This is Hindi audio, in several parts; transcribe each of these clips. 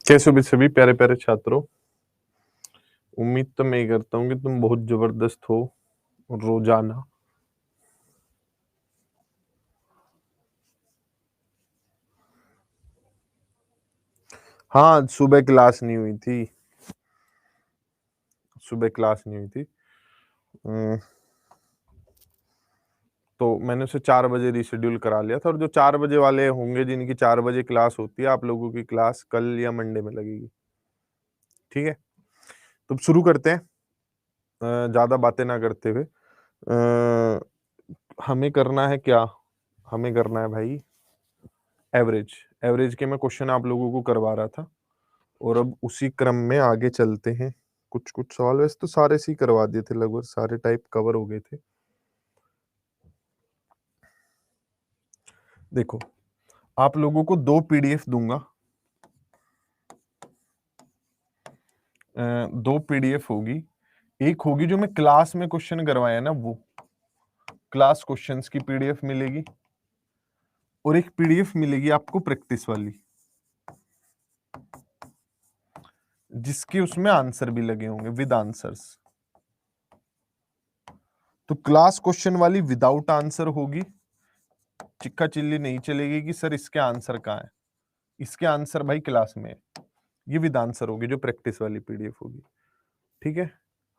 कैसे भी सभी प्यारे प्यारे छात्रों। उम्मीद तो मैं ये करता हूँ कि तुम बहुत जबरदस्त हो रोजाना। हाँ, सुबह क्लास नहीं हुई थी। सुबह क्लास नहीं हुई थी। अम, तो मैंने उसे 4 बजे रिशेड्यूल करा लिया था, और जो 4 बजे वाले होंगे जिनकी 4 बजे क्लास होती है, आप लोगों की क्लास कल या मंडे में लगेगी। ठीक है, तो अब शुरू करते हैं। ज्यादा बातें ना करते हुए, हमें करना है क्या? हमें करना है भाई एवरेज। एवरेज के मैं क्वेश्चन आप लोगों को करवा रहा था, और अब उसी क्रम में आगे चलते हैं। कुछ कुछ सवाल वैसे तो सारे से ही करवा दिए थे, लगभग सारे टाइप कवर हो गए थे। देखो, आप लोगों को 2 पीडीएफ दूंगा। 2 पीडीएफ होगी। एक होगी जो मैं क्लास में क्वेश्चन करवाया ना, वो क्लास क्वेश्चंस की पीडीएफ मिलेगी, और एक पीडीएफ मिलेगी आपको प्रैक्टिस वाली, जिसके उसमें आंसर भी लगे होंगे विद आंसर्स। तो क्लास क्वेश्चन वाली विदाउट आंसर होगी। चिक्का चिल्ली नहीं चलेगी कि सर इसके आंसर कहाँ है। इसके आंसर भाई क्लास में है। ये विद आंसर होगी जो प्रैक्टिस वाली पीडीएफ होगी। ठीक है।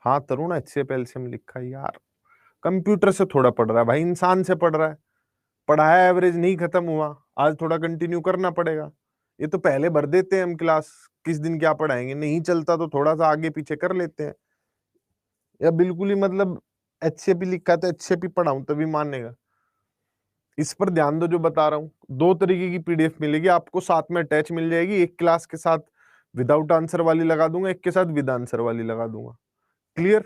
हाँ तरुण, एचसीएफ एलसीएम लिखा है यार। कंप्यूटर से थोड़ा पढ़ रहा है भाई, इंसान से पढ़ रहा है। पढ़ाया एवरेज नहीं खत्म हुआ, आज थोड़ा कंटिन्यू करना पड़ेगा। ये तो पहले भर देते हैं हम क्लास, किस दिन क्या पढ़ाएंगे, नहीं चलता तो थोड़ा सा आगे पीछे कर लेते हैं। या बिल्कुल ही मतलब एचसीएफ लिखा है तो एचसीएफ पढ़ाऊं तभी मानेगा। इस पर ध्यान दो, जो बता रहा हूँ। 2 तरीके की पीडीएफ मिलेगी आपको, साथ में अटैच मिल जाएगी। एक क्लास के साथ विदाउट आंसर वाली लगा दूंगा, एक के साथ विद आंसर वाली लगा दूंगा। Clear?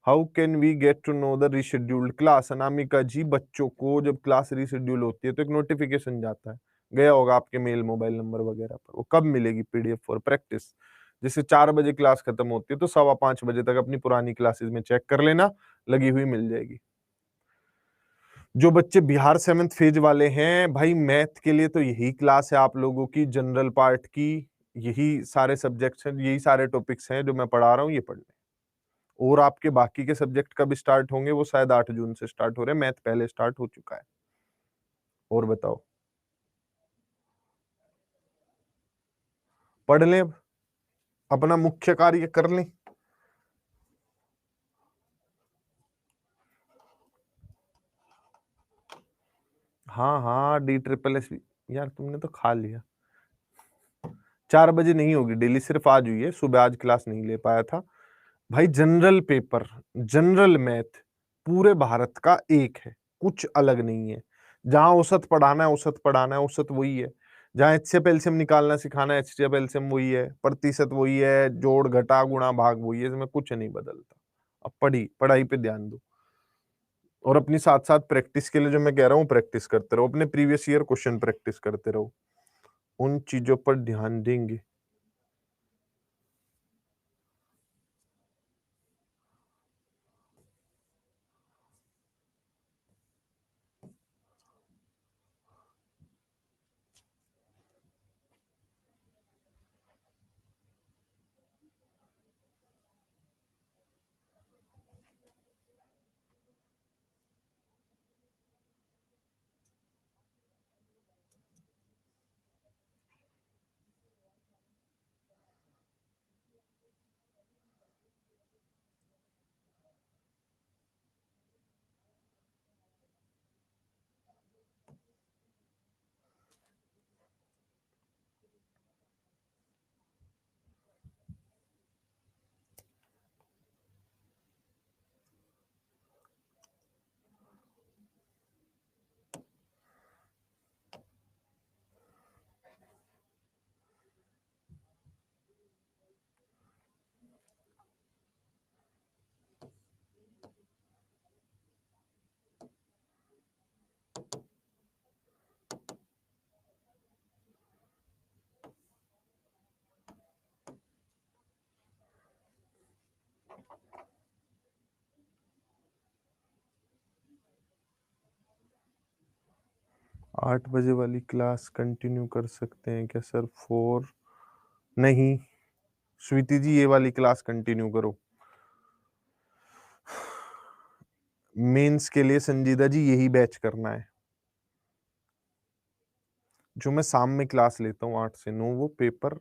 How can we get to know the rescheduled class? Anamika ji, बच्चों को जब क्लास रिशेड्यूल होती है तो एक नोटिफिकेशन जाता है, गया होगा आपके मेल मोबाइल नंबर वगैरह पर। वो कब मिलेगी? PDF for practice. जैसे 4 बजे क्लास खत्म होती है तो 5:15 बजे तक अपनी पुरानी क्लासेस में चेक कर लेना, लगी हुई मिल जाएगी। जो बच्चे बिहार 7th फेज वाले हैं भाई, मैथ के लिए तो यही क्लास है आप लोगों की, जनरल पार्ट की। यही सारे सब्जेक्ट्स हैं, यही सारे टॉपिक्स हैं जो मैं पढ़ा रहा हूँ, ये पढ़ लें। और आपके बाकी के सब्जेक्ट कब स्टार्ट होंगे? वो शायद 8 जून से स्टार्ट हो रहे हैं, मैथ पहले स्टार्ट हो चुका है। और बताओ, पढ़ लें अब, अपना मुख्य कार्य कर लें। हाँ हाँ, D SSS यार तुमने तो खा लिया। 4 बजे नहीं होगी डेली, सिर्फ आज हुई है, सुबह आज क्लास नहीं ले पाया था भाई। जनरल पेपर, जनरल मैथ पूरे भारत का एक है, कुछ अलग नहीं है। जहां औसत पढ़ाना है औसत पढ़ाना है, औसत वही है। जहां एचसीएफ एलसीएम निकालना सिखाना है, एचसीएफ एलसीएम वही है, प्रतिशत वही है, जोड़ घटा गुणा भाग वही है, इसमें कुछ नहीं बदलता। अब पढ़ाई पे ध्यान दो, और अपनी साथ साथ प्रैक्टिस के लिए जो मैं कह रहा हूँ प्रैक्टिस करते रहो, अपने प्रीवियस ईयर क्वेश्चन प्रैक्टिस करते रहो। उन चीजों पर ध्यान देंगे। 8 बजे वाली क्लास कंटिन्यू कर सकते हैं क्या सर? 4 नहीं स्वीति जी, ये वाली क्लास कंटिन्यू करो। मेंस के लिए संजीदा जी यही बैच करना है। जो मैं शाम में क्लास लेता हूँ 8 से 9, वो पेपर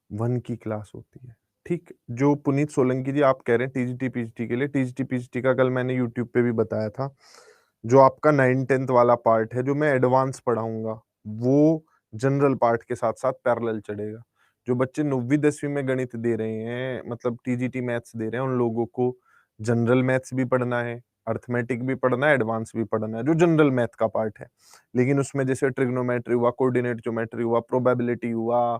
1 की क्लास होती है। ठीक, जो पुनीत सोलंकी जी आप कह रहे हैं टीजीटी पीजीटी के लिए, टीजीटी पीजीटी का कल मैंने यूट्यूब पे भी बताया था। जो आपका 9-10th वाला पार्ट है, जो मैं एडवांस पढ़ाऊंगा, वो जनरल पार्ट के साथ साथ पैरेलल चढ़ेगा। जो बच्चे 9वीं 10वीं में गणित दे रहे हैं, मतलब टीजीटी मैथ्स दे रहे हैं, उन लोगों को जनरल मैथ्स भी पढ़ना है, अर्थमेटिक भी पढ़ना है, एडवांस भी पढ़ना है, जो जनरल मैथ का पार्ट है। लेकिन उसमें जैसे ट्रिग्नोमेट्री हुआ, कोऑर्डिनेट ज्योमेट्री हुआ, प्रोबेबिलिटी हुआ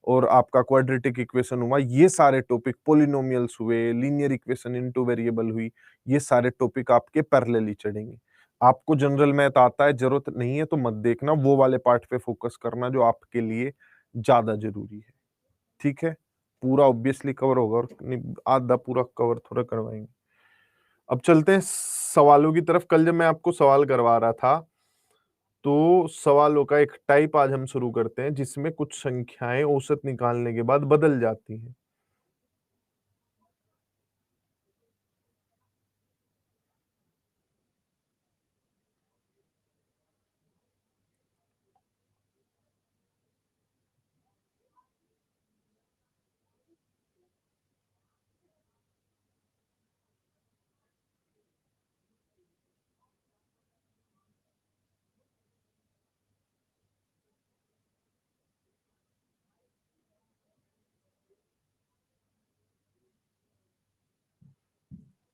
और आपका क्वाड्रेटिक इक्वेशन हुआ, ये सारे टॉपिक, पॉलिनोमियल्स हुए, लीनियर इक्वेशन इनटू वेरिएबल हुई, ये सारे टॉपिक आपके पैरेलली चढ़ेंगे। आपको जनरल मैथ आता है, जरूरत नहीं है तो मत देखना, वो वाले पार्ट पे फोकस करना जो आपके लिए ज्यादा जरूरी है। ठीक है, पूरा ऑब्वियसली कवर होगा और आधा पूरा कवर थोड़ा करवाएंगे। अब चलते हैं सवालों की तरफ। कल जब मैं आपको सवाल करवा रहा था, तो सवालों का एक टाइप आज हम शुरू करते हैं जिसमें कुछ संख्याएं औसत निकालने के बाद बदल जाती हैं।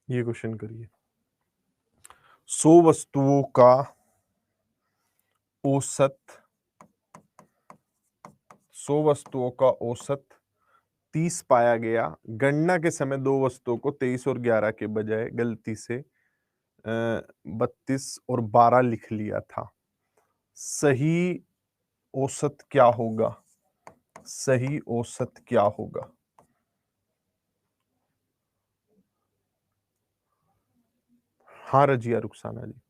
ये क्वेश्चन करिए। 100 वस्तुओं का औसत 100 वस्तुओं का औसत 30 पाया गया। गणना के समय 2 वस्तुओं को 23 और 11 के बजाय गलती से 32 और 12 लिख लिया था। सही औसत क्या होगा? सही औसत क्या होगा? हाँ रजिया रुखसाना जी।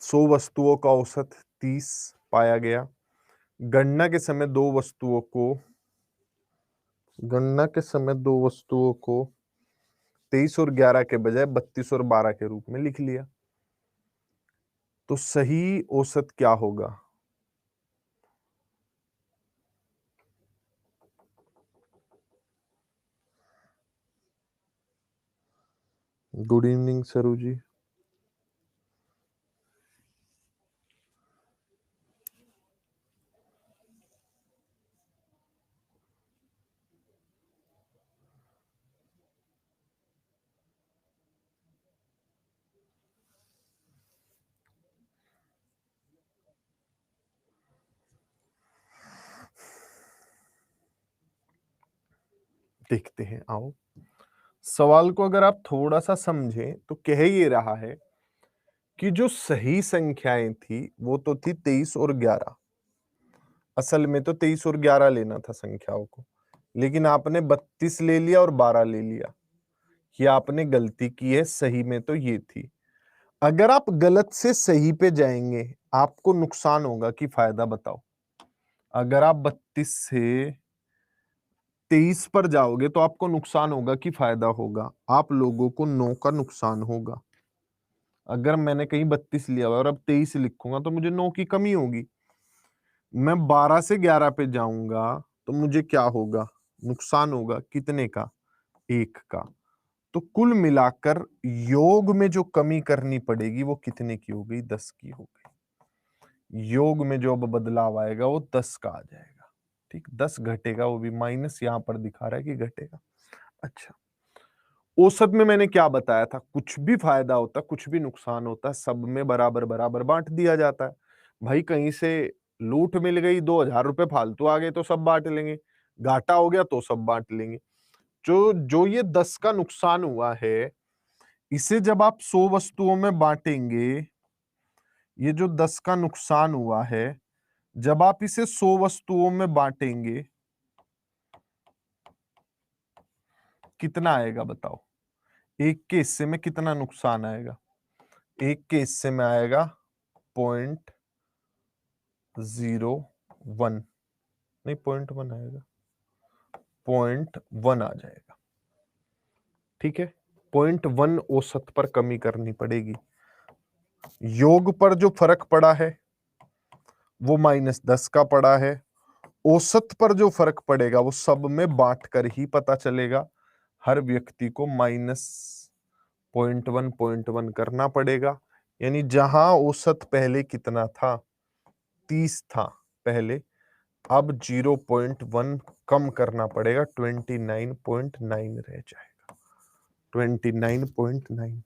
100 वस्तुओं का औसत 30 पाया गया। गणना के समय दो वस्तुओं को 23 और 11 के बजाय 32 और 12 के रूप में लिख लिया। तो सही औसत क्या होगा? गुड इवनिंग सरू जी। देखते हैं, आओ। सवाल को अगर आप थोड़ा सा समझें तो कह ये रहा है कि जो सही संख्याएं थी वो तो थी 23 और 11। असल में तो 23 और 11 लेना था संख्याओं को, लेकिन आपने 32 ले लिया और 12 ले लिया। ये आपने गलती की है, सही में तो ये थी। अगर आप गलत से सही पे जाएंगे आपको नुकसान होगा कि फायदा, बताओ? अगर आप 32 से 23 पर जाओगे तो आपको नुकसान होगा कि फायदा होगा? आप लोगों को 9 का नुकसान होगा। अगर मैंने कहीं 32 लिया हुआ और अब 23 लिखूंगा तो मुझे 9 की कमी होगी। मैं 12 से 11 पे जाऊंगा तो मुझे क्या होगा? नुकसान होगा। कितने का? 1 का। तो कुल मिलाकर योग में जो कमी करनी पड़ेगी वो कितने की हो गई? 10 की हो गई। योग में जो अब बदलाव आएगा वो 10 का आ जाएगा। ठीक, 10 घटेगा, वो भी माइनस यहां पर दिखा रहा है कि घटेगा। अच्छा, औसत में मैंने क्या बताया था? कुछ भी फायदा होता, कुछ भी नुकसान होता, सब में बराबर बराबर बांट दिया जाता है। भाई कहीं से लूट मिल गई, 2,000 रुपए फालतू आ गए तो सब बांट लेंगे, घाटा हो गया तो सब बांट लेंगे। जो जो ये 10 का नुकसान हुआ है, इसे जब आप 100 वस्तुओं में बांटेंगे, ये जो 10 का नुकसान हुआ है, जब आप इसे 100 वस्तुओं में बांटेंगे कितना आएगा बताओ? एक के हिस्से में कितना नुकसान आएगा? एक के हिस्से में आएगा 0.0 0.1 नहीं 0.1 आएगा, 0.1 आ जाएगा। ठीक है, 0.1 औसत पर कमी करनी पड़ेगी। योग पर जो फर्क पड़ा है वो -10 का पड़ा है। औसत पर जो फर्क पड़ेगा वो सब में बांट कर ही पता चलेगा। हर व्यक्ति को -0.1 करना पड़ेगा। यानी जहां औसत पहले कितना था, 30 था पहले, अब 0.1 कम करना पड़ेगा, 29.9 रह जाएगा, 29.9।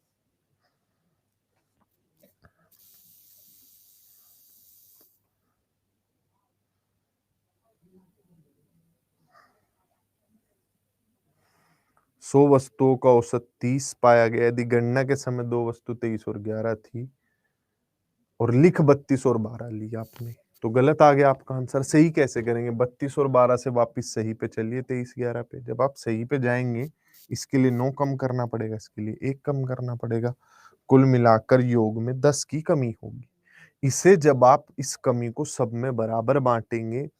सौ वस्तुओं का औसत 30 पाया गया। यदि गणना के समय 2 वस्तु 23 और 11 थी और लिख 32 और 12 लिया आपने, तो गलत आ गया आपका आंसर। सही कैसे करेंगे? 32 और 12 से वापस सही पे चलिए, 23 11 पे। जब आप सही पे जाएंगे, इसके लिए 9 कम करना पड़ेगा, इसके लिए 1 कम करना पड़ेगा। कुल मिलाकर योग में 10 की कमी होगी। इसे जब आप इस कमी को सब में बराबर बांटेंगे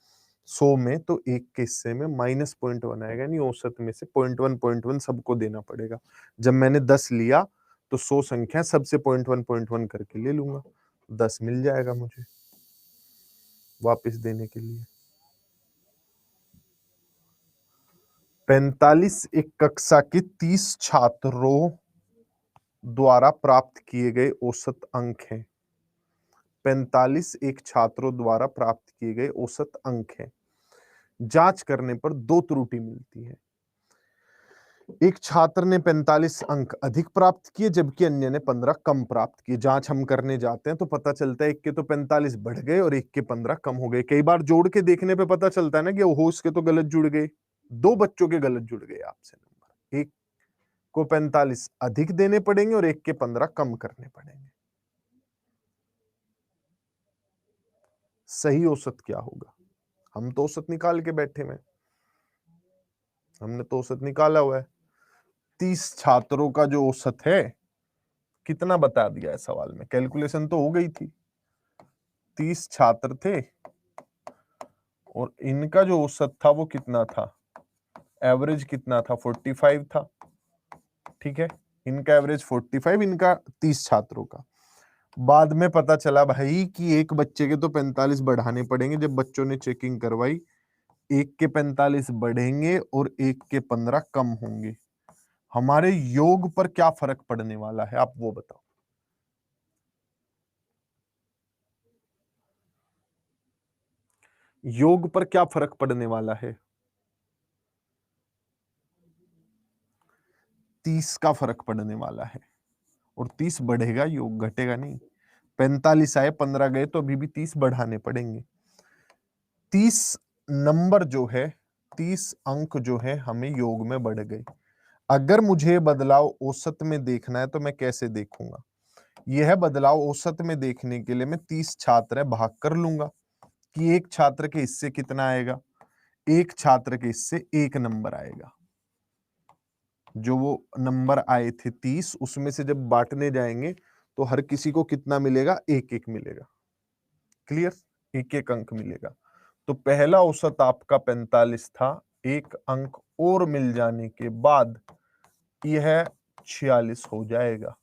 100 में, तो एक के हिस्से में -0.1 आएगा, यानी औसत में से 0.1 सबको देना पड़ेगा। जब मैंने 10 लिया तो 100 संख्या सबसे 0.1 करके ले लूंगा, 10 मिल जाएगा मुझे वापस देने के लिए। 45 एक कक्षा के 30 छात्रों द्वारा प्राप्त किए गए औसत अंक हैं। 45 एक छात्रों द्वारा प्राप्त किए गए औसत अंक हैं। जांच करने पर 2 त्रुटि मिलती है। एक छात्र ने 45 अंक अधिक प्राप्त किए, जबकि अन्य ने 15 कम प्राप्त किए। जांच हम करने जाते हैं तो पता चलता है एक के तो 45 बढ़ गए और एक के 15 कम हो गए। कई बार जोड़ के देखने पे पता चलता है ना कि ओहो इसके तो गलत जुड़ गए, 2 बच्चों के गलत जुड़ गए आपसे नंबर। एक को 45 अधिक देने पड़ेंगे और एक के 15 कम करने पड़ेंगे। सही औसत क्या होगा? हम तो औसत निकाल के बैठे हैं, हमने तो औसत निकाला हुआ है। 30 छात्रों का जो औसत है, कितना बता दिया है सवाल में, कैलकुलेशन तो हो गई थी। 30 छात्र थे और इनका जो औसत था वो कितना था, एवरेज कितना था, 45 था। ठीक है, इनका एवरेज 45, इनका 30 छात्रों का। बाद में पता चला भाई कि एक बच्चे के तो 45 बढ़ाने पड़ेंगे। जब बच्चों ने चेकिंग करवाई, एक के 45 बढ़ेंगे और एक के 15 कम होंगे। हमारे योग पर क्या फर्क पड़ने वाला है, आप वो बताओ। योग पर क्या फर्क पड़ने वाला है? 30 का फर्क पड़ने वाला है, और 30 बढ़ेगा, योग घटेगा नहीं। 45 आए, 15 गए, तो अभी भी 30 बढ़ाने पड़ेंगे। 30 नंबर जो है, 30 अंक जो है हमें योग में बढ़ गए। अगर मुझे बदलाव औसत में देखना है तो मैं कैसे देखूंगा? यह बदलाव औसत में देखने के लिए मैं 30 छात्र है भाग कर लूंगा कि एक छात्र के हिस्से कितना आएगा, एक छात्र के हिस्से 1 नंबर आएगा। जो वो नंबर आए थे 30, उसमें से जब बांटने जाएंगे तो हर किसी को कितना मिलेगा, 1-1 मिलेगा। क्लियर? 1-1 अंक मिलेगा। तो पहला औसत आपका 45 था, 1 अंक और मिल जाने के बाद यह 46 हो जाएगा।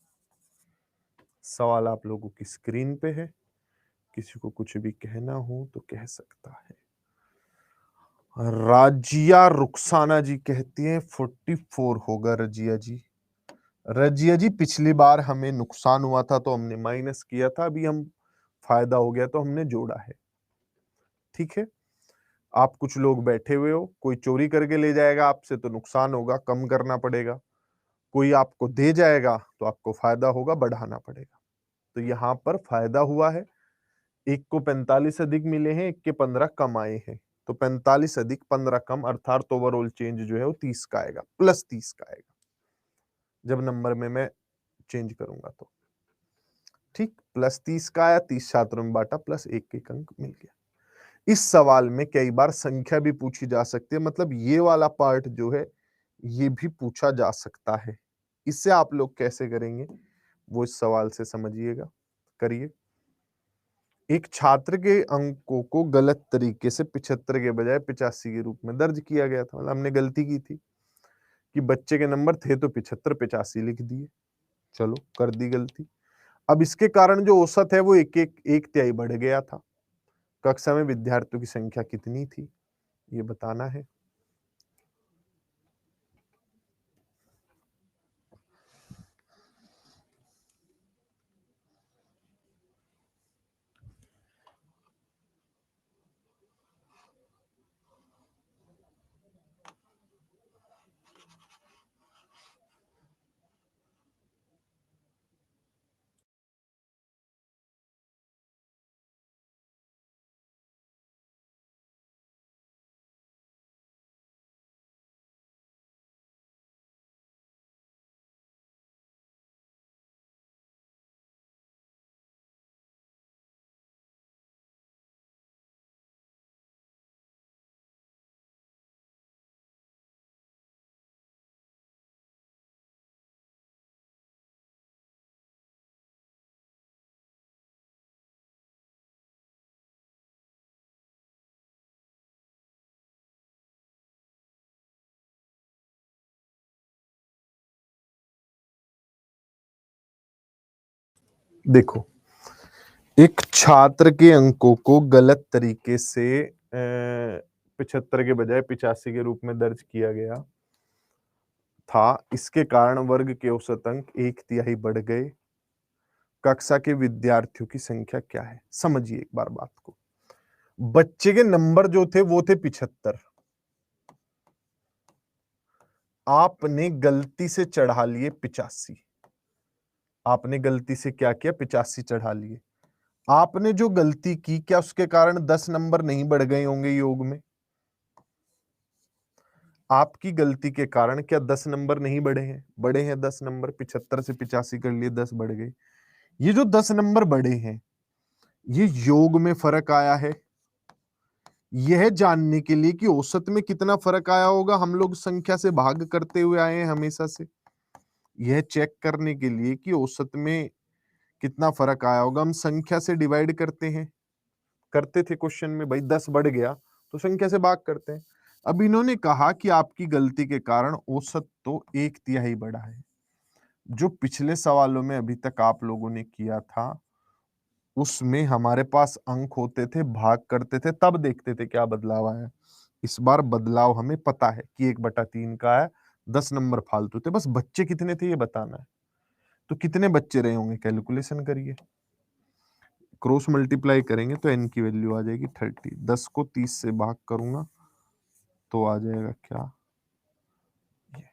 सवाल आप लोगों की स्क्रीन पे है, किसी को कुछ भी कहना हो तो कह सकता है। राजिया रुखसाना जी कहती हैं 44 होगा रजिया जी। रजिया जी, पिछली बार हमें नुकसान हुआ था तो हमने माइनस किया था, अभी हम फायदा हो गया तो हमने जोड़ा है। ठीक है, आप कुछ लोग बैठे हुए हो, कोई चोरी करके ले जाएगा आपसे तो नुकसान होगा, कम करना पड़ेगा। कोई आपको दे जाएगा तो आपको फायदा होगा, बढ़ाना पड़ेगा। तो यहां पर फायदा हुआ है, एक को 45 अधिक मिले हैं, एक के 15 कम आए हैं। तो 45 अधिक 15 कम, अर्थात ओवरऑल चेंज जो है वो 30 का आएगा, +30 का आएगा जब नंबर में मैं चेंज करूंगा तो। ठीक, +30 का आया, 30 छात्रों में बांटा, +1 अंक मिल गया। इस सवाल में कई बार संख्या भी पूछी जा सकती है, मतलब ये वाला पार्ट जो है ये भी पूछा जा सकता है। इससे आप लोग कैसे करेंगे वो इस सवाल से समझिएगा, करिए। एक छात्र के अंकों को गलत तरीके से 75 के बजाय 85 के रूप में दर्ज किया गया था। मतलब हमने गलती की थी कि बच्चे के नंबर थे तो 75, 85 लिख दिए। चलो कर दी गलती। अब इसके कारण जो औसत है वो एक तिहाई बढ़ गया था। कक्षा में विद्यार्थियों की संख्या कितनी थी ये बताना है। देखो, एक छात्र के अंकों को गलत तरीके से 75 के बजाय 85 के रूप में दर्ज किया गया था। इसके कारण वर्ग के औसत अंक एक तिहाई बढ़ गए। कक्षा के विद्यार्थियों की संख्या क्या है? समझिए एक बार बात को। बच्चे के नंबर जो थे वो थे 75। आपने गलती से चढ़ा लिए 85। आपने गलती से क्या किया? 85 चढ़ा लिए। आपने जो गलती की, क्या उसके कारण 10 नंबर नहीं बढ़ गए होंगे योग में? आपकी गलती के कारण क्या 10 नंबर नहीं बढ़े हैं? बढ़े हैं 10 नंबर। 75 से 85 कर लिए, 10 बढ़ गए। ये जो 10 नंबर बढ़े हैं, ये योग में फर्क आया है। यह जानने के लिए कि औसत में कितना फर्क आया होगा, हम लोग संख्या से भाग करते हुए आए हैं हमेशा से। यह चेक करने के लिए कि औसत में कितना फर्क आया होगा, हम संख्या से डिवाइड करते हैं। करते थे क्वेश्चन में, भाई 10 बढ़ गया तो संख्या से भाग करते हैं। अब इन्होंने कहा कि आपकी गलती के कारण औसत तो एक तिहाई बढ़ा है। जो पिछले सवालों में अभी तक आप लोगों ने किया था, उसमें हमारे पास अंक होते थे, भाग करते थे, तब देखते थे क्या बदलाव आया। इस बार बदलाव हमें पता है कि 1/3 का है। 10 नंबर फालतू थे, बस बच्चे कितने थे ये बताना है। तो कितने बच्चे रहे होंगे कैलकुलेशन करिए। क्रॉस मल्टीप्लाई करेंगे तो n की वैल्यू आ जाएगी 30। 10 को 30 से भाग करूंगा तो आ जाएगा क्या? ये।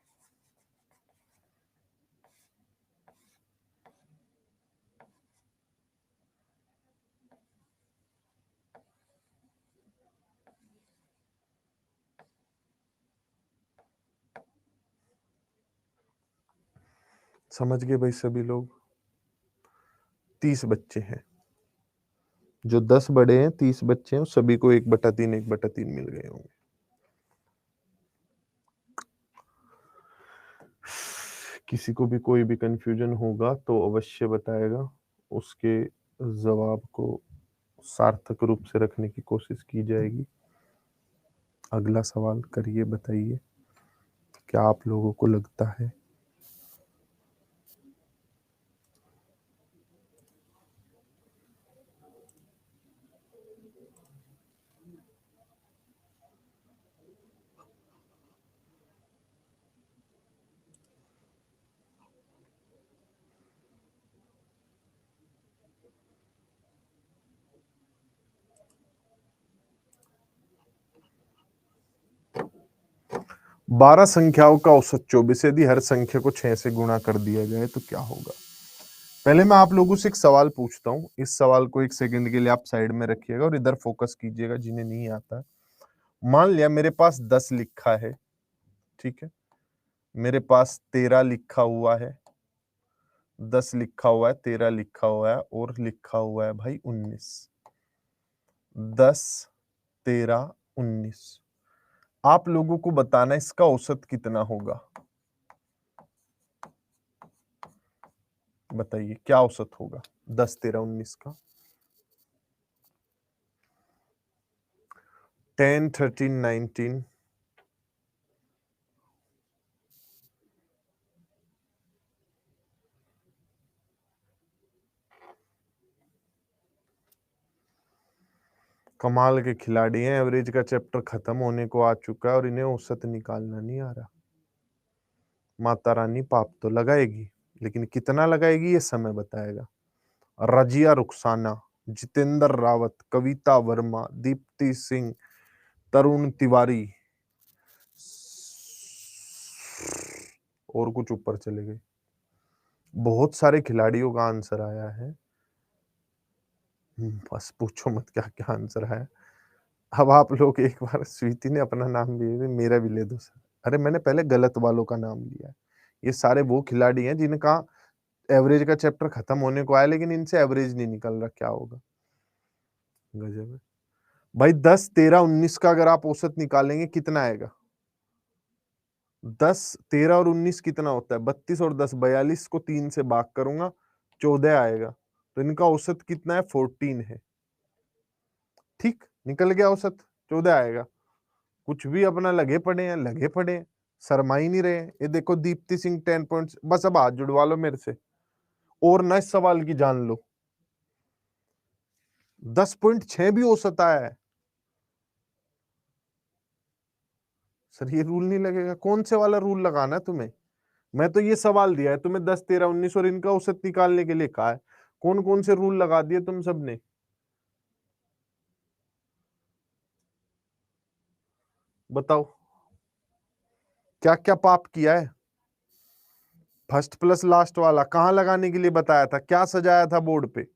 समझ गए भाई सभी लोग? 30 बच्चे हैं। जो 10 बड़े हैं, 30 बच्चे हैं, सभी को 1/3 1/3 मिल गए होंगे। किसी को भी कोई भी कंफ्यूजन होगा तो अवश्य बताएगा। उसके जवाब को सार्थक रूप से रखने की कोशिश की जाएगी। अगला सवाल करिए, बताइए क्या आप लोगों को लगता है? बारह संख्याओं का औसत 24। यदि हर संख्या को 6 से गुणा कर दिया जाए तो क्या होगा? पहले मैं आप लोगों से एक सवाल पूछता हूँ। इस सवाल को एक सेकंड के लिए आप साइड में रखिएगा और इधर फोकस कीजिएगा जिन्हें नहीं आता है। मान लिया मेरे पास 10 लिखा है, ठीक है। मेरे पास 13 लिखा हुआ है, 10 लिखा हुआ है, 13 लिखा हुआ है और लिखा हुआ है भाई 19। 10, 13, 19। आप लोगों को बताना इसका औसत कितना होगा। बताइए क्या औसत होगा 10, 13, 19 का? 10, 13, 19, कमाल के खिलाड़ी हैं। एवरेज का चैप्टर खत्म होने को आ चुका है और इन्हें औसत निकालना नहीं आ रहा। माता रानी पाप तो लगाएगी, लेकिन कितना लगाएगी ये समय बताएगा। रजिया रुखसाना, जितेंद्र रावत, कविता वर्मा, दीप्ति सिंह, तरुण तिवारी और कुछ ऊपर चले गए। बहुत सारे खिलाड़ियों का आंसर आया है। बस पूछो मत क्या क्या आंसर है। अब आप लोग एक बार, स्वीति ने अपना नाम भी, मेरा भी ले दो सर। अरे मैंने पहले गलत वालों का नाम लिया है। ये सारे वो खिलाड़ी हैं जिनका एवरेज का चैप्टर खत्म होने को आया, लेकिन इनसे एवरेज नहीं निकल रहा। क्या होगा, गजब है भाई। 10, 13, 19 का अगर आप औसत निकालेंगे कितना आएगा? 10, 13 और 19 कितना होता है? 32 और 10, 42 को 3 से भाग करूंगा 14 आएगा। तो इनका औसत कितना है? 14 है। ठीक, निकल गया औसत, 14 आएगा। कुछ भी अपना लगे पड़े हैं, लगे पड़े हैं, शर्मा ही नहीं रहे। ये देखो दीप्ति सिंह 10 पॉइंट्स। बस अब हाथ जुड़वा लो मेरे से और ना इस सवाल की जान लो। 10.6 भी औसत आया है। सर ये रूल नहीं लगेगा? कौन से वाला रूल लगाना है तुम्हें? मैं तो ये सवाल दिया है तुम्हें 10, 13, 19 और इनका औसत निकालने के लिए कहा है। कौन कौन से रूल लगा दिए तुम सबने? बताओ क्या क्या पाप किया है? फर्स्ट प्लस लास्ट वाला कहां लगाने के लिए बताया था? क्या सजाया था बोर्ड पे?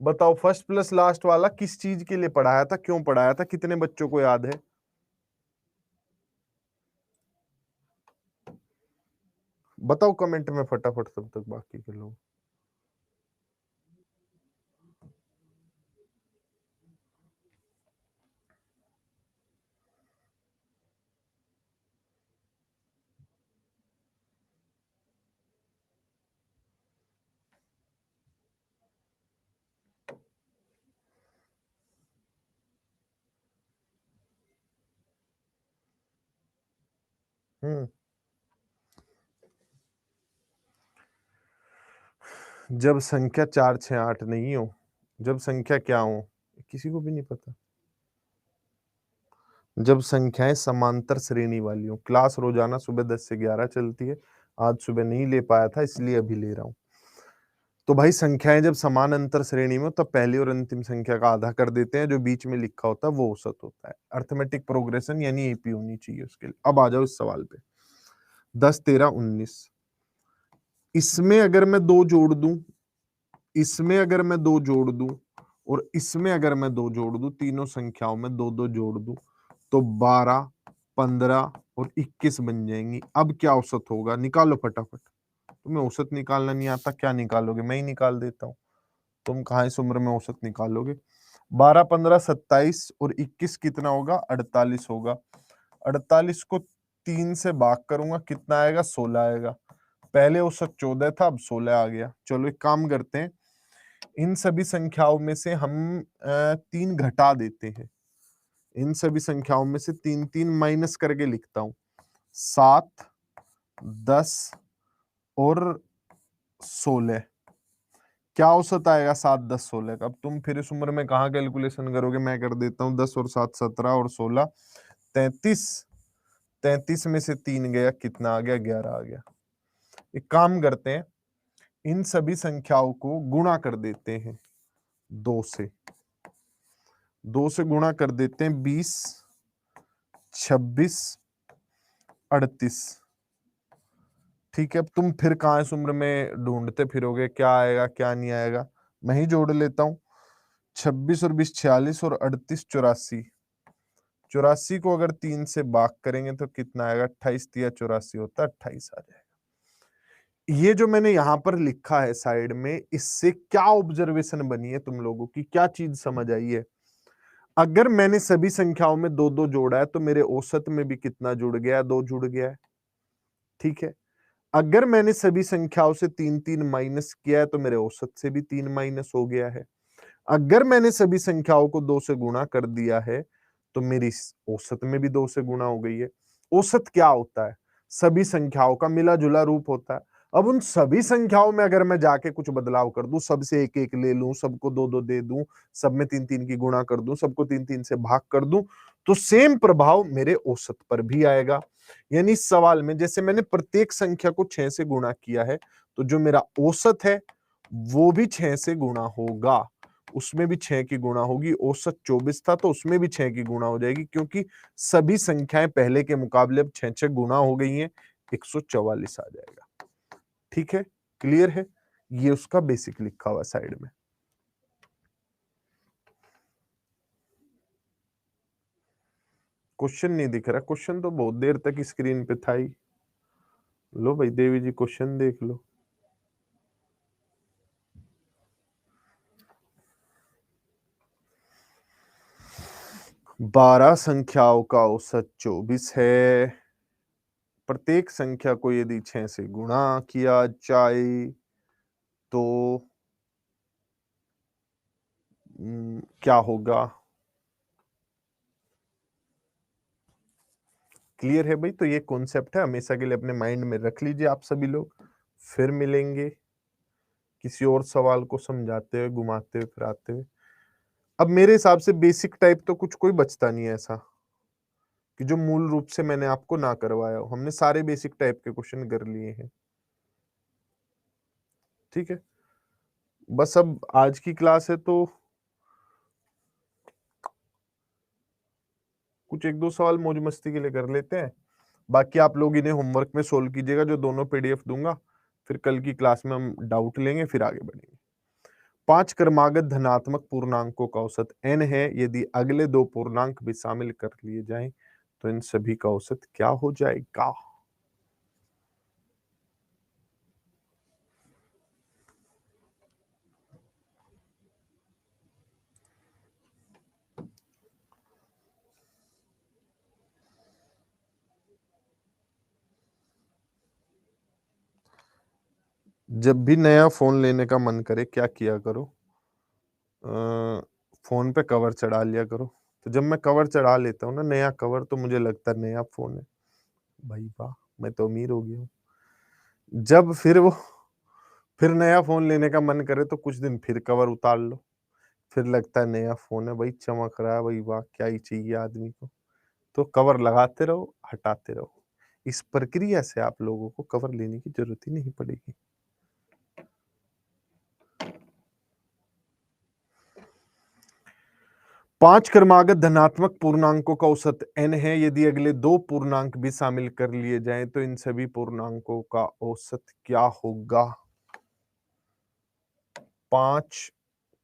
बताओ फर्स्ट प्लस लास्ट वाला किस चीज के लिए पढ़ाया था, क्यों पढ़ाया था, कितने बच्चों को याद है? बताओ कमेंट में फटाफट, तब तक बाकी के लोग। हम्म जब संख्या 4, 6, 8 नहीं हो, जब संख्या क्या हो, किसी को भी नहीं पता। जब संख्याएं समांतर श्रेणी वाली हो। क्लास रोजाना सुबह 10 से 11 चलती है। आज सुबह नहीं ले पाया था, इसलिए अभी ले रहा हूं। तो भाई संख्याएं जब समान अंतर श्रेणी में हो, तब पहली और अंतिम संख्या का आधा कर देते हैं। जो बीच में लिखा होता है वो औसत होता है। अर्थमेटिक प्रोग्रेशन यानी एपी होनी चाहिए उसके लिए। अब आ जाओ इस सवाल पे। 10, 13, 19, इसमें अगर मैं दो जोड़ दूं, इसमें अगर मैं दो जोड़ दूं और इसमें अगर मैं दो जोड़ दूं, तीनों संख्याओं में दो दो जोड़ दूं, तो 12, 15 और 21 बन जाएंगी। अब क्या औसत होगा? निकालो फटाफट। तुम्हें औसत निकालना नहीं आता, क्या निकालोगे? मैं ही निकाल देता हूँ। तुम कहाँ इस उम्र में औसत निकालोगे? 12, 15, 27 और 21 कितना होगा? 48 होगा। 48 को 3 से भाग करूंगा, कितना आएगा? 16 आएगा। पहले औसत 14 था, अब 16 आ गया। चलो एक काम करते हैं, इन सभी संख्याओं में से हम 3 घटा देते हैं। इन सभी संख्याओं में से 3 3 माइनस करके लिखता हूं। 7, 10 और 16। क्या औसत आएगा 7, 10, 16 का? अब तुम फिर इस उम्र में कहाँ कैलकुलेशन करोगे? मैं कर देता हूँ। 10 और 7, 17 और 16, 33। 33 में से 3 गया, कितना आ गया? 11 आ गया। एक काम करते हैं, इन सभी संख्याओं को गुणा कर देते हैं 2 से। 2 से गुणा कर देते हैं। 20, 26, 38। ठीक है, अब तुम फिर कहाँ इस उम्र में ढूंढते फिरोगे क्या आएगा क्या नहीं आएगा? मैं ही जोड़ लेता हूँ। 26 और 20, 46 और 38, 84। 84 को अगर 3 से भाग करेंगे तो कितना आएगा? 28 या 84 होता है, 28 आ जाएगा। ये जो मैंने यहां पर लिखा है साइड में, इससे क्या ऑब्जर्वेशन बनी है तुम लोगों की? क्या चीज समझ आई है? अगर मैंने सभी संख्याओं में दो दो जोड़ा है तो मेरे औसत में भी कितना जुड़ गया? 2 जुड़ गया है। ठीक है, अगर मैंने सभी संख्याओं से 3-3 माइनस किया है तो मेरे औसत से भी 3 माइनस हो गया है। अगर मैंने सभी संख्याओं को 2 से गुणा कर दिया है तो मेरी औसत में भी 2 से गुणा हो गई है। औसत क्या होता है? सभी संख्याओं का मिला-जुला रूप होता है। अब उन सभी संख्याओं में अगर मैं जाके कुछ बदलाव कर दूं, सबसे 1-1 ले लूं, सबको 2-2 दे दूं, सब में 3-3 की गुणा कर दूं, सबको 3-3 से भाग कर दूं, तो सेम प्रभाव मेरे औसत पर भी आएगा। यानी इस सवाल में जैसे मैंने प्रत्येक संख्या को 6 से गुणा किया है, तो जो मेरा औसत है वो भी 6 से गुणा होगा। उसमें भी 6 की गुणा होगी। औसत 24 था तो उसमें भी 6 की गुणा हो जाएगी, क्योंकि सभी संख्याएं पहले के मुकाबले अब 6-6 गुणा हो गई हैं। 144 आ जाएगा। ठीक है, क्लियर है? ये उसका बेसिक लिखा हुआ साइड में। क्वेश्चन नहीं दिख रहा? क्वेश्चन तो बहुत देर तक स्क्रीन पे था ही। लो भाई देवी जी, क्वेश्चन देख लो। बारह संख्याओं का औसत 24 है। प्रत्येक संख्या को यदि 6 से गुणा किया जाए तो क्या होगा? क्लियर है भाई? तो ये कॉन्सेप्ट है, हमेशा के लिए अपने माइंड में रख लीजिए आप सभी लोग। फिर मिलेंगे किसी और सवाल को समझाते हुए, घुमाते हुए, फिराते हुए। अब मेरे हिसाब से बेसिक टाइप तो कुछ कोई बचता नहीं है ऐसा कि जो मूल रूप से मैंने आपको ना करवाया हो। हमने सारे बेसिक टाइप के क्वेश्चन कर लिए हैं। ठीक है, बस अब आज की क्लास है तो कुछ एक दो सवाल मौज मस्ती के लिए कर लेते हैं। बाकी आप लोग इन्हें होमवर्क में सोल्व कीजिएगा, जो दोनों पीडीएफ दूंगा। फिर कल की क्लास में हम डाउट लेंगे, फिर आगे बढ़ेंगे। 5 क्रमागत धनात्मक पूर्णांकों का औसत n है। यदि अगले दो पूर्णांक भी शामिल कर लिए जाएं तो इन सभी का औसत क्या हो जाएगा? जब भी नया फोन लेने का मन करे क्या किया करो? फोन पे कवर चढ़ा लिया करो। तो जब मैं कवर चढ़ा लेता हूँ ना, नया कवर, तो मुझे लगता है नया फोन है। भाई वाह, मैं तो अमीर हो गया हूँ। जब फिर नया फोन लेने का मन करे तो कुछ दिन फिर कवर उतार लो, फिर लगता है नया फोन है, भाई चमक रहा है, भाई वाह क्या ही चाहिए आदमी को। तो कवर लगाते रहो, हटाते रहो। इस प्रक्रिया से आप लोगों को कवर लेने की जरूरत ही नहीं पड़ेगी। पांच क्रमागत धनात्मक पूर्णांकों का औसत n है। यदि अगले दो पूर्णांक भी शामिल कर लिए जाएं तो इन सभी पूर्णांकों का औसत क्या होगा? पांच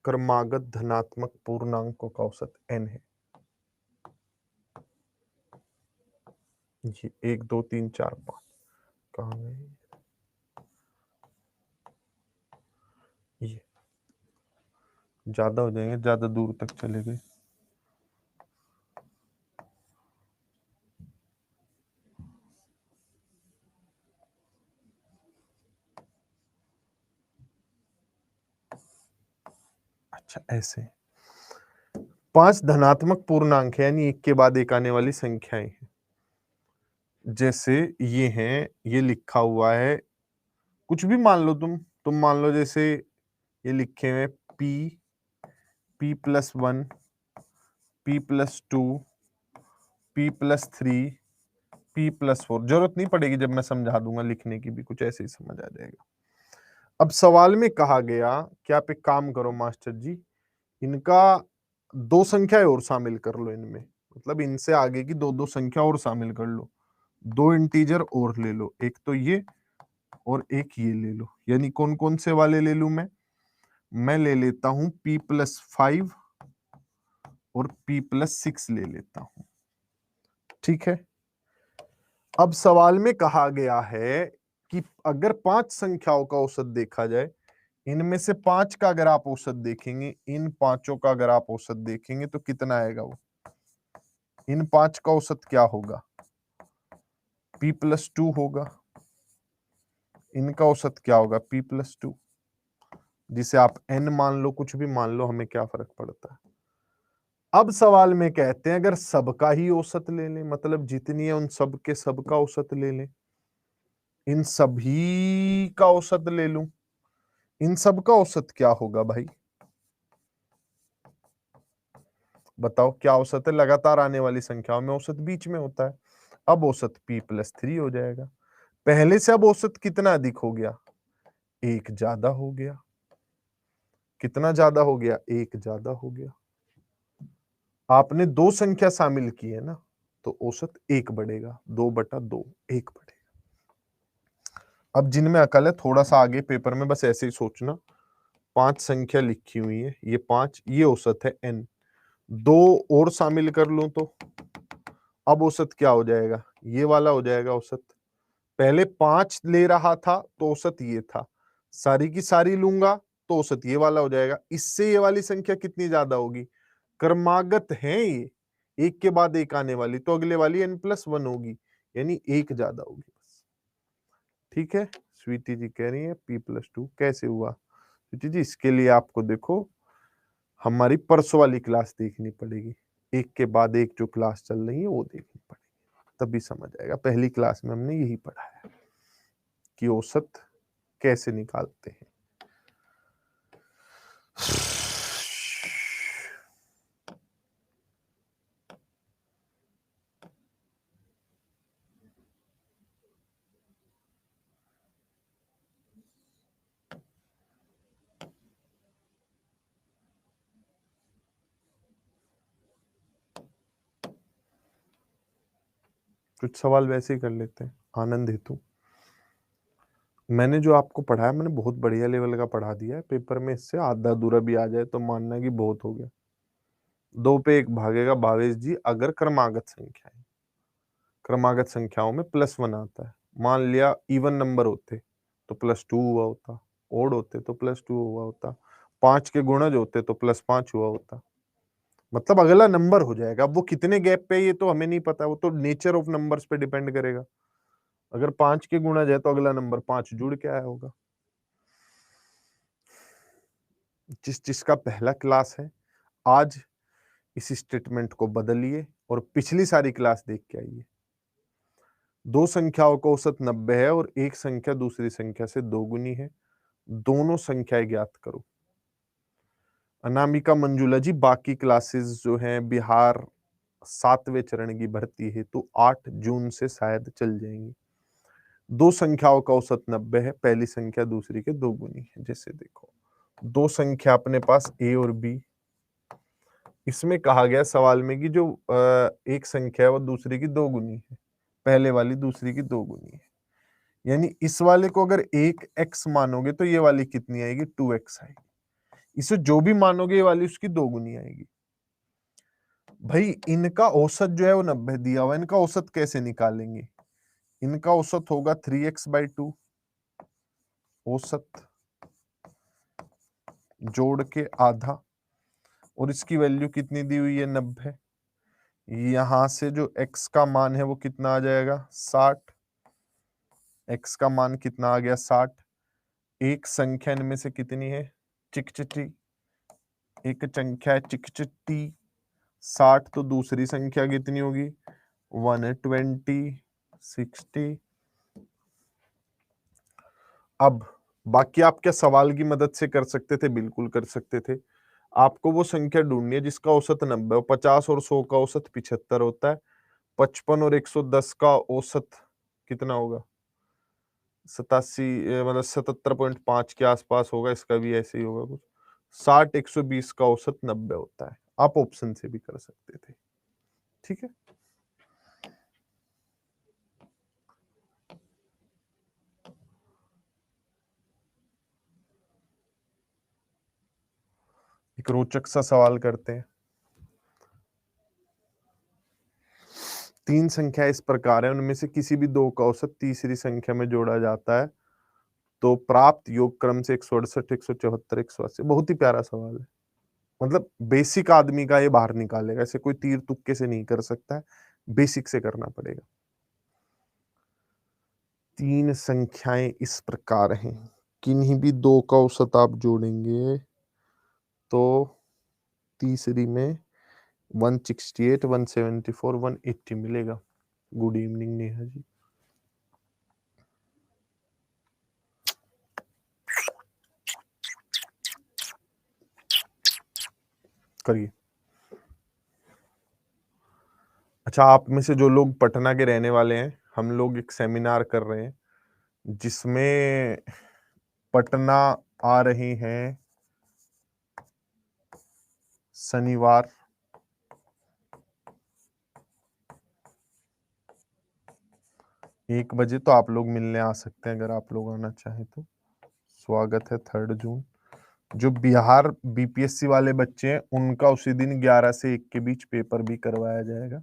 क्रमागत धनात्मक पूर्णांकों का औसत n है। जी 1 2 3 4 5 कहाँ गए ये? ज्यादा हो जाएंगे, ज्यादा दूर तक चले गए। अच्छा ऐसे 5 धनात्मक पूर्णांक है, यानी एक के बाद एक आने वाली संख्याएं हैं। जैसे ये हैं, ये लिखा हुआ है, कुछ भी मान लो तुम मान लो जैसे ये लिखे हुए p+1, p+2, p+3, p+4। जरूरत नहीं पड़ेगी, जब मैं समझा दूंगा लिखने की भी, कुछ ऐसे ही समझ आ जाएगा। अब सवाल में कहा गया कि आप एक काम करो मास्टर जी, इनका दो संख्याएं और शामिल कर लो इनमें, मतलब इनसे आगे की दो दो संख्या और शामिल कर लो, दो इंटीजर और ले लो, एक तो ये और एक ये ले लो। यानी कौन कौन से वाले ले लूं मैं ले लेता हूं p+5 और p+6 ले लेता हूं। ठीक है, अब सवाल में कहा गया है कि अगर 5 संख्याओं का औसत देखा जाए, इनमें से 5 का अगर आप औसत देखेंगे, इन पांचों का अगर आप औसत देखेंगे तो कितना आएगा? वो इन 5 का औसत क्या होगा? p+2 होगा। इनका औसत क्या होगा p+2, जिसे आप n मान लो, कुछ भी मान लो, हमें क्या फर्क पड़ता है। अब सवाल में कहते हैं अगर सबका ही औसत ले लें, मतलब जितनी है उन सब के सब का औसत ले लें, इन सभी का औसत ले लूं, इन सब का औसत क्या होगा भाई, बताओ क्या औसत है। लगातार आने वाली संख्याओं में औसत बीच में होता है। अब औसत p+3 हो जाएगा। पहले से अब औसत कितना अधिक हो गया, 1 ज्यादा हो गया। कितना ज्यादा हो गया, 1 ज्यादा हो गया। आपने 2 संख्या शामिल की है ना, तो औसत 1 बढ़ेगा, 2/2 1 बढ़ेगा। अब जिनमें अकल है थोड़ा सा आगे पेपर में बस ऐसे ही सोचना, 5 संख्या लिखी हुई है, ये 5, ये औसत है n, 2 और शामिल कर लूं तो अब औसत क्या हो जाएगा, ये वाला हो जाएगा औसत। पहले 5 ले रहा था तो औसत ये था, सारी की सारी लूंगा तो औसत ये वाला हो जाएगा। इससे ये वाली संख्या कितनी ज्यादा होगी, क्रमागत है ये, एक के बाद एक आने वाली, तो अगले वाली n+1 होगी, यानी 1 ज्यादा होगी बस। ठीक है, स्वीटी जी कह रही है p+2 कैसे हुआ। स्वीटी जी इसके लिए आपको देखो हमारी परसों वाली क्लास देखनी पड़ेगी, एक के बाद एक जो क्लास चल रही है वो देखनी पड़ेगी, तभी समझ आएगा। पहली क्लास में हमने यही पढ़ा है कि औसत कैसे निकालते हैं। कुछ सवाल वैसे ही कर लेते हैं आनंद हेतु। मैंने जो आपको पढ़ाया मैंने बहुत बढ़िया लेवल का पढ़ा दिया है, पेपर में इससे आधा अधूरा भी आ जाए तो मानना कि बहुत हो गया। 2 पे 1 भागेगा भावेश जी अगर क्रमागत संख्याओं में +1 आता है। मान लिया इवन नंबर होते तो +2 हुआ होता, ओड होते तो +2 हुआ होता, 5 के गुणज होते तो +5 हुआ होता, मतलब अगला नंबर हो जाएगा। अब वो कितने गैप पे ये तो हमें नहीं पता, वो तो नेचर ऑफ नंबर्स पे डिपेंड करेगा। अगर 5 के गुणज है तो अगला नंबर 5 जुड़ के आया होगा। जिसका पहला क्लास है आज इस स्टेटमेंट को बदलिए और पिछली सारी क्लास देख के आइए। 2 संख्याओं का औसत 90 है और एक संख्या दूसरी संख्या से 2 गुनी है, दोनों संख्याएं ज्ञात करो। अनामिका मंजुला जी बाकी क्लासेस जो हैं बिहार 7वें चरण की भर्ती है तो 8 जून से शायद चल जाएंगी। 2 संख्याओं का औसत 90 है, पहली संख्या दूसरी के 2 गुनी है। जैसे देखो 2 संख्या अपने पास a और b, इसमें कहा गया सवाल में कि जो एक संख्या है वो दूसरी की 2 गुनी है, पहले वाली दूसरी की 2 गुनी है, यानी इस वाले को अगर 1x मानोगे तो ये वाली कितनी आएगी, 2x आएगी। इसे जो भी मानोगे ये वाली उसकी 2 गुनी आएगी। भाई इनका औसत जो है वो 90 दिया हुआ, इनका औसत कैसे निकालेंगे, इनका औसत होगा 3x/2, औसत जोड़ के आधा, और इसकी वैल्यू कितनी दी हुई है 90। यहां से जो x का मान है वो कितना आ जाएगा 60, x का मान कितना आ गया 60। एक संख्या इनमें से कितनी है चिकचिटी, एक संख्या है चिकचिटी 60, तो दूसरी संख्या कितनी होगी 120 60। अब बाकी आप क्या सवाल की मदद से कर सकते थे, बिल्कुल कर सकते थे। आपको वो संख्या ढूंढनी है जिसका औसत 90, 50 और 100 का औसत 75 होता है, 55 और 110 का औसत कितना होगा 87, मतलब 77.5 के आसपास होगा, इसका भी ऐसे ही होगा कुछ। 60 120 का औसत 90 होता है। आप ऑप्शन से भी कर सकते थे, ठीक है। एक रोचक सा सवाल करते हैं। 3 संख्या इस प्रकार है, उनमें से किसी भी 2 का औसत तीसरी संख्या में जोड़ा जाता है तो प्राप्त योग क्रम से 168 174 180। बहुत ही प्यारा सवाल है, मतलब बेसिक आदमी का ये बाहर निकालेगा, ऐसे कोई तीर तुक्के से नहीं कर सकता है, बेसिक से करना पड़ेगा। तीन संख्याएं इस प्रकार हैं, किन्हीं भी दो का औसत आप जोड़ेंगे तो तीसरी में 168, 174, 180 मिलेगा। Good evening Neha ji. करिए। अच्छा, आप में से जो लोग पटना के रहने वाले हैं, हम लोग एक सेमिनार कर रहे हैं जिसमें पटना आ रही हैं शनिवार 1 बजे, तो आप लोग मिलने आ सकते हैं अगर आप लोग आना चाहें तो। स्वागत है 3 जून। जो बिहार बीपीएससी वाले बच्चे हैं उनका उसी दिन 11 से 1 के बीच पेपर भी करवाया जाएगा।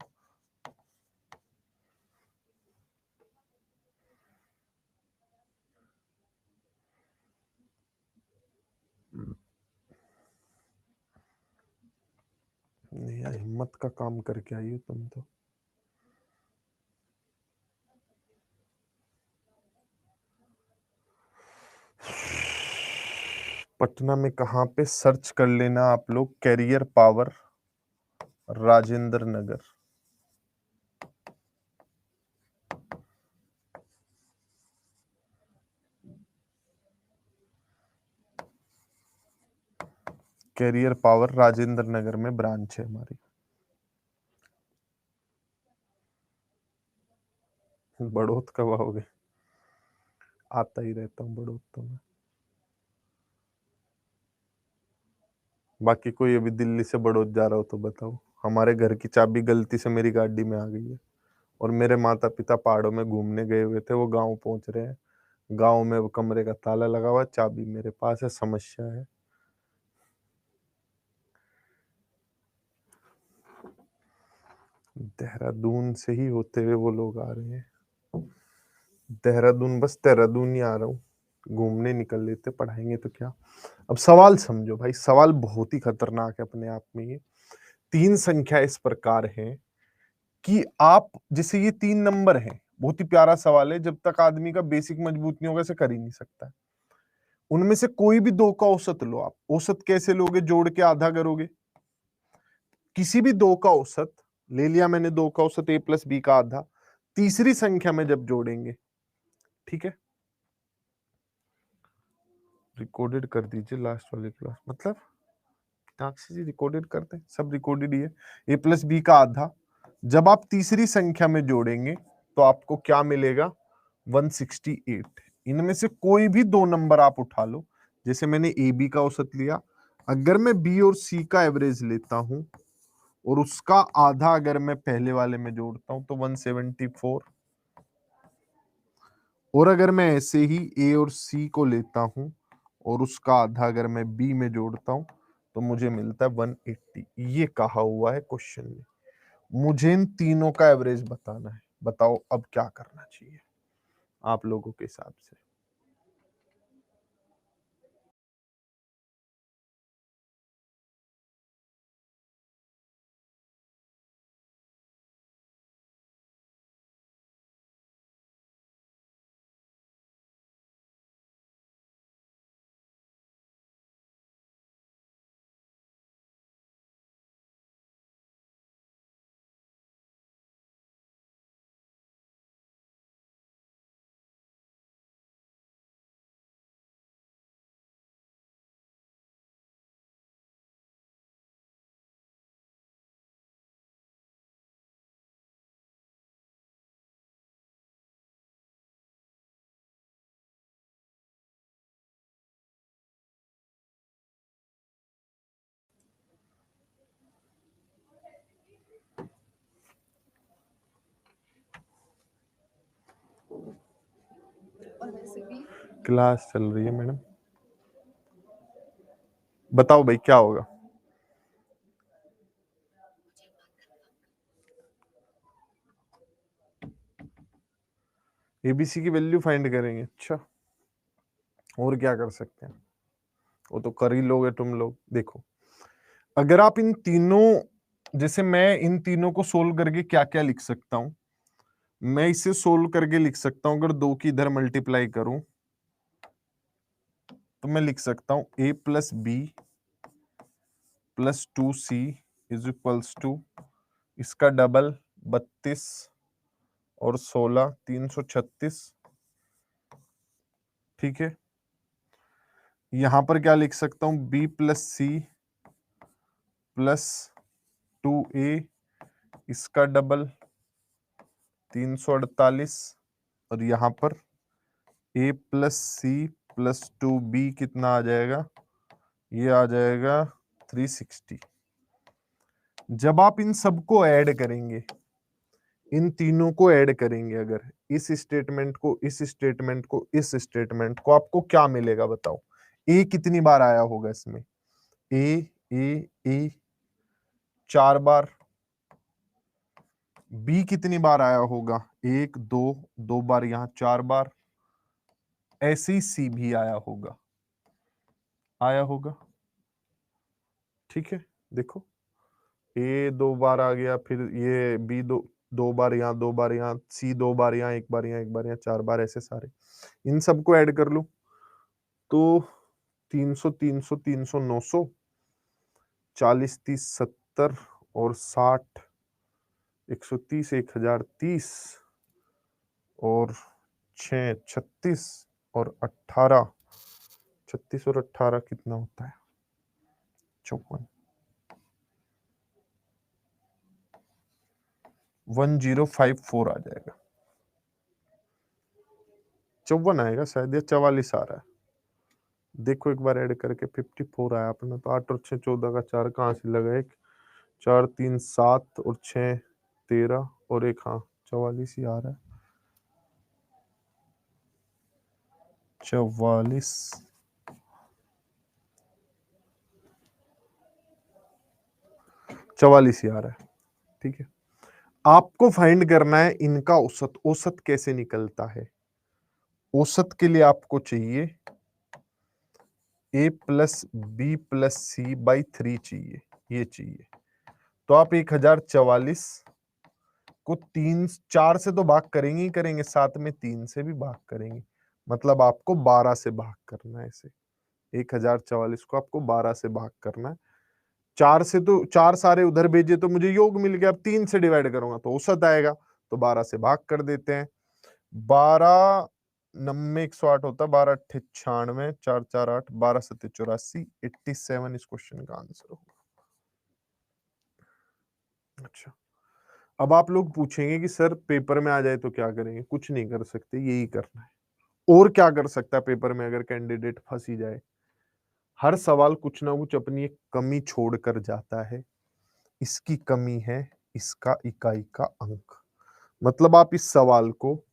नहीं यार, हिम्मत का काम करके आई हो तुम तो। पटना में कहाँ पे सर्च कर लेना आप लोग, career power Rajendra Nagar. Career power Rajendra Nagar में ब्रांच है हमारी। बड़ौत कब आओगे? आता ही रहता हूँ बड़ौत तो मैं। बाकी कोई अभी दिल्ली से बड़ौत जा रहा हो तो बताओ। हमारे घर की चाबी गलती से मेरी गाड़ी में आ गई है और मेरे माता पिता पहाड़ों में घूमने गए हुए थे, वो गांव पहुंच रहे हैं। गांव में वो कमरे का ताला लगा हुआ है, चाबी मेरे पास है, समस्या है। देहरादून से ही होते हुए वो लोग आ रहे हैं। देहरादून, बस देहरादून ही आ रहा हूँ। घूमने निकल लेते, पढ़ाएंगे तो क्या। अब सवाल समझो भाई, सवाल बहुत ही खतरनाक है अपने आप में। ये तीन संख्या इस प्रकार है कि आप, जैसे ये 3 नंबर है, बहुत ही प्यारा सवाल है, जब तक आदमी का बेसिक मजबूत नहीं होगा ऐसे कर ही नहीं सकता है। उनमें से कोई भी दो का औसत लो आप। औसत कैसे लोगे? जोड़ के आधा करोगे। किसी भी दो का औसत ले लिया मैंने, दो का औसत a प्लस बी का आधा, तीसरी संख्या में जब जोड़ेंगे, ठीक है, रिकॉर्डेड कर दीजिए लास्ट वाली क्लास, मतलब ताक्षी जी रिकॉर्डेड करते हैं, सब रिकॉर्डेड ही है। a प्लस बी का आधा जब आप तीसरी संख्या में जोड़ेंगे तो आपको क्या मिलेगा? 168। इनमें से कोई भी दो नंबर आप उठा लो, जैसे मैंने ए बी का औसत लिया, अगर मैं बी और सी का एवरेज लेता हूं और उसका आधा अगर मैं पहले वाले में जोड़ता हूं तो 174, और अगर मैं ऐसे ही ए और सी को लेता हूं और उसका आधा अगर मैं बी में जोड़ता हूं तो मुझे मिलता है 180। ये कहा हुआ है क्वेश्चन में। मुझे इन तीनों का एवरेज बताना है। बताओ अब क्या करना चाहिए आप लोगों के हिसाब से। क्लास चल रही है मैडम, बताओ भाई क्या होगा। एबीसी की वैल्यू फाइंड करेंगे, अच्छा, और क्या कर सकते हैं? वो तो कर ही लोगे तुम लोग। देखो, अगर आप इन तीनों, जैसे मैं इन तीनों को सोल्व करके क्या क्या लिख सकता हूं, मैं इसे सोल्व करके लिख सकता हूं, अगर 2 की इधर मल्टीप्लाई करूं तो मैं लिख सकता हूं a plus B plus 2c is equals to, इसका डबल 32 और 16 336। ठीक है, यहां पर क्या लिख सकता हूं, b plus C plus 2a, इसका डबल 348, और यहां पर a plus C plus 2b कितना आ जाएगा, ये आ जाएगा 360। जब आप इन सबको ऐड करेंगे, इन तीनों को ऐड करेंगे, अगर इस स्टेटमेंट को, इस स्टेटमेंट को, इस स्टेटमेंट को, आपको क्या मिलेगा बताओ। ए कितनी बार आया होगा इसमें, ए 4 बार। बी कितनी बार आया होगा, 1 2 बार, यहां 4 बार। ऐसे ही सी भी आया होगा, ठीक है। देखो ए 2 बार आ गया, फिर ये बी 2 बार, यहाँ 2 बार, यहाँ सी 2 बार, यहाँ 1 बार, यहाँ 1 बार, यहाँ 4 बार, ऐसे सारे। इन सबको ऐड कर लो तो 300 300 300 900, 40 30 70 और 60 130 1030 और 6 36 और 18, 36 और 18 कितना होता है, 54, 1054 आ जाएगा। 54 आएगा शायद, या 44 आ रहा है। देखो एक बार ऐड करके 54 आया अपना, तो 8 और 6 14 का 4 कहाँ से लगा, 1 4 3 7 और 6 13 और 1, हाँ 44 ही आ रहा है। 44 44 ही आ रहा है। ठीक है, आपको फाइंड करना है इनका औसत। औसत कैसे निकलता है, औसत के लिए आपको चाहिए a plus B plus C by 3 चाहिए, ये चाहिए। तो आप 1044 को 3 4 से तो भाग करेंगे ही करेंगे, साथ में 3 से भी भाग करेंगे, मतलब आपको 12 से भाग करना है इसे। 1044 को आपको 12 से भाग करना है। 4 से तो 4 सारे उधर भेजे तो मुझे योग मिल गया, अब 3 से डिवाइड करूंगा तो औसत आएगा, तो 12 से भाग कर देते हैं। 12 90 108 होता, 12 8 96 4 4 8 12 7 84, 87 इस क्वेश्चन का आंसर होगा। अच्छा, अब आप लोग पूछेंगे कि सर पेपर में आ जाए तो क्या करेंगे, कुछ नहीं कर सकते, यही करना है। और क्या कर सकता है पेपर में अगर कैंडिडेट फंस ही जाए, हर सवाल कुछ ना कुछ अपनी एक कमी छोड़कर जाता है। इसकी कमी है इसका इकाई का अंक। मतलब आप इस सवाल को,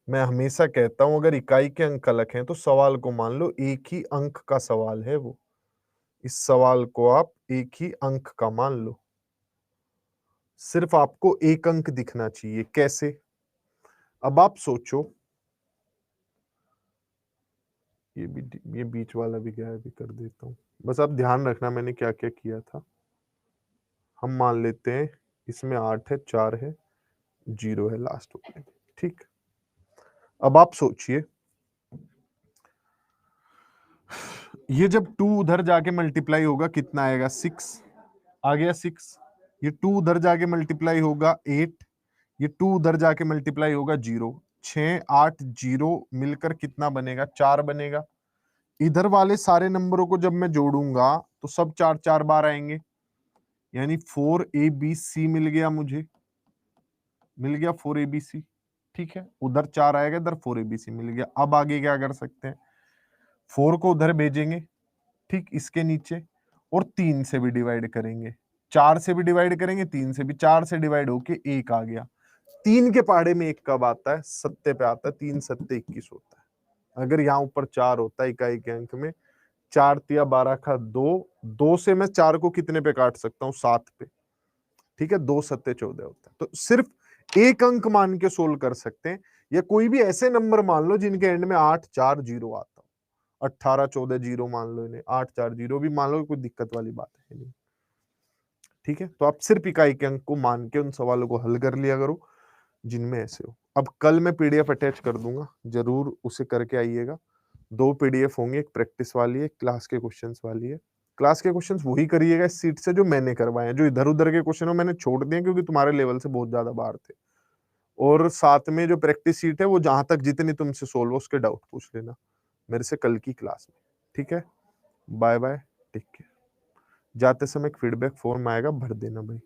मैं हमेशा कहता हूं अगर इकाई के अंक अलग हैं तो सवाल को मान लो एक ही अंक का सवाल है वो, इस सवाल को आप एक ही अंक का मान लो, सिर्फ आपको एक अंक दिखना चाहिए। कैसे, अब आप सोचो, ये बीच वाला भी गायब भी कर देता हूं, बस आप ध्यान रखना मैंने क्या क्या किया था। हम मान लेते हैं इसमें 8 है, 4 है, 0 है लास्ट में, ठीक। अब आप सोचिए ये जब 2 उधर जाके मल्टीप्लाई होगा कितना आएगा, 6 आ गया 6। ये 2 उधर जाके मल्टीप्लाई होगा 8, ये 2 उधर जाके मल्टीप्लाई होगा 0। 6 8 0 मिलकर कितना बनेगा, 4 बनेगा। इधर वाले सारे नंबरों को जब मैं जोड़ूंगा तो सब 4 4 बार आएंगे, यानी 4ABC मिल गया मुझे, मिल गया 4ABC। ठीक है, उधर 4 आएगा, इधर 4ABC मिल गया। अब आगे क्या कर सकते हैं, 4 को उधर भेजेंगे, ठीक इसके नीचे, और 3 से भी डिवाइड करेंगे, 4 से भी डिवाइड करेंगे, 3 से भी, 4 से डिवाइड होके 1 आ गया। 3 के पहाड़े में 1 कब आता है, सत्ते पे आता है, 3 सत्ते 21 होता है। अगर यहाँ ऊपर 4 होता है इकाई के अंक में, 4 तिया 12 का 2, 2 से मैं 4 को कितने पे काट सकता हूँ, 7 पे। ठीक है, 2 सत्ते 14 होता है। तो सिर्फ एक अंक मान के सोल्व कर सकते हैं, या कोई भी ऐसे नंबर मान लो जिनके एंड में 8 4 0 आता हो, 18 14 0 मान लो इन्हें, 8 4 0 भी मान लो, कोई दिक्कत वाली बात है नहीं। ठीक है, तो आप सिर्फ इकाई के अंक को मान के उन सवालों को हल कर लिया करो जिनमें ऐसे हो। अब कल मैं पीडीएफ अटैच कर दूंगा, जरूर उसे करके आइएगा। 2 पीडीएफ होंगे, एक प्रैक्टिस वाली है, एक क्लास के क्वेश्चंस वाली है। क्लास के क्वेश्चंस वही करिएगा इस सीट से जो मैंने करवाए हैं, जो इधर-उधर के क्वेश्चन है मैंने छोड़ दिए क्योंकि तुम्हारे लेवल से बहुत ज्यादा बाहर थे। और साथ में जो प्रैक्टिस सीट है वो जहां तक जितनी तुमसे सोल्व हो उसके डाउट पूछ लेना मेरे से कल की क्लास में। ठीक है, बाय बाय, टेक केयर। जाते समय एक फीडबैक फॉर्म आएगा, भर देना भाई।